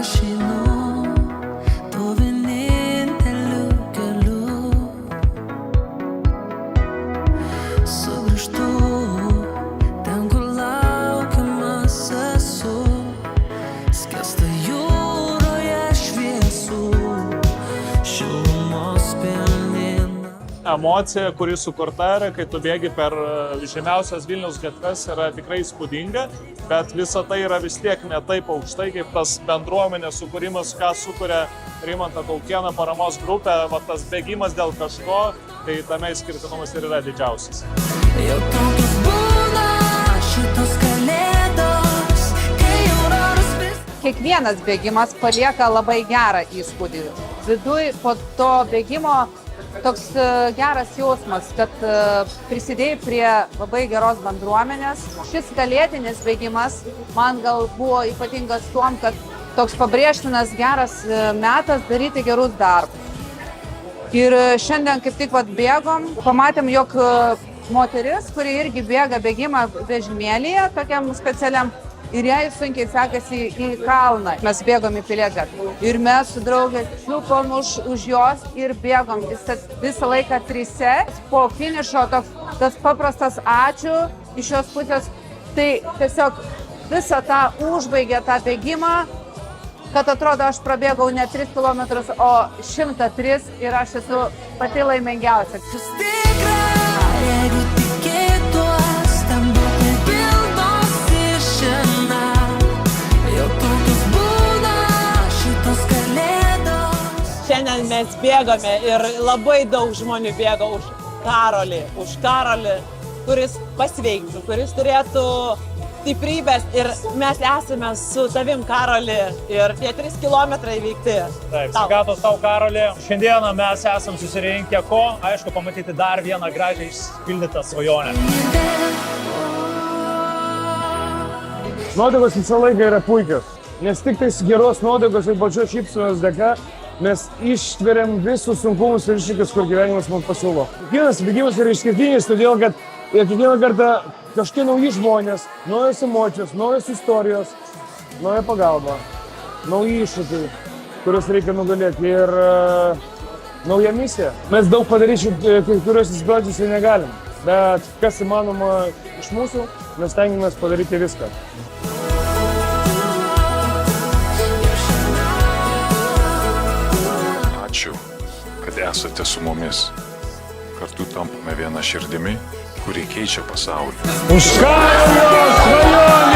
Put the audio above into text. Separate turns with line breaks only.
aš einu tuo vieninteliu keliu. Sugrįžtu ten, kur laukiamas esu, skęsta jūroje šviesų, šilumos pilni.
Emocija, kuri sukurta yra, kai tu bėgi per žemiausias Vilniaus gatves, yra tikrai įspūdinga, bet visa tai yra vis tiek ne taip aukštai, kaip tas bendruomenės sukūrimas, ką sukuria Rimantą Taukėną paramos grupė, va tas bėgimas dėl kažko, tai tame išskirtinumas ir yra didžiausias.
Jau tokios būna šitos kalėdos, kai auroros vis.
Kiekvienas bėgimas palieka labai gerą įspūdį. Viduj po to bėgimo toks geras jausmas, kad prisidėjai prie labai geros bendruomenės. Šis kalėdinis bėgimas man gal buvo ypatingas tuom, kad toks pabrėžtinas geras metas daryti gerus darbus. Ir šiandien kaip tik bėgom, pamatėm, jog moteris, kuri irgi bėga bėgimą vežimėlyje, tokiam specialiam, ir jai sunkiai sekasi į kalną. Mes bėgom į Piliagatvių. Ir mes su draugais čiupom už jos ir bėgom visą laiką trise. Po finišo tas paprastas ačiū iš jos pusės. Tai tiesiog visą tą užbaigė tą bėgimą, kad atrodo aš prabėgau ne 3 km, o 103 ir aš esu pati laimingiausia.
Kas tikra, jeigu tikėtuos, tam būtų pildosi šiandien. Jau tokios būna šitos kalėdos.
Šiandien mes bėgame ir labai daug žmonių bėga už Karolį, kuris pasveiktų, kuris turėtų stiprybės ir mes esame su tavim, Karoli, ir tie 3 kilometrai įveikti.
Taip, sveikatos tau, Karoli. Šiandieną mes esam susirinkę ko? Aišku, pamatyti dar vieną gražiai išpildytą svajonę.
Nuotaikos visą laiką yra puikios, nes tik tais geros nuotaikos ir pačios šypsenos dėka mes ištveriam visus sunkumus ir iššūkius, kur gyvenimas mums pasiūlo. Kiekvienas bėgimas yra išskirtinis, todėl kad kiekvieną kartą kažkokie nauji žmonės, naujos emocijos, naujos istorijos, nauja pagalba, nauji iššūkiai, kuriuos reikia nugalėti ir nauja misija. Mes daug padaryti kai kuriuos situacijose negalim, bet kas įmanoma iš mūsų, mes stengiamės padaryti viską.
Ačiū, kad esate su mumis. Kartu tampame viena širdimi, kuri keičia pasaulį.
Už Karolio svajonę!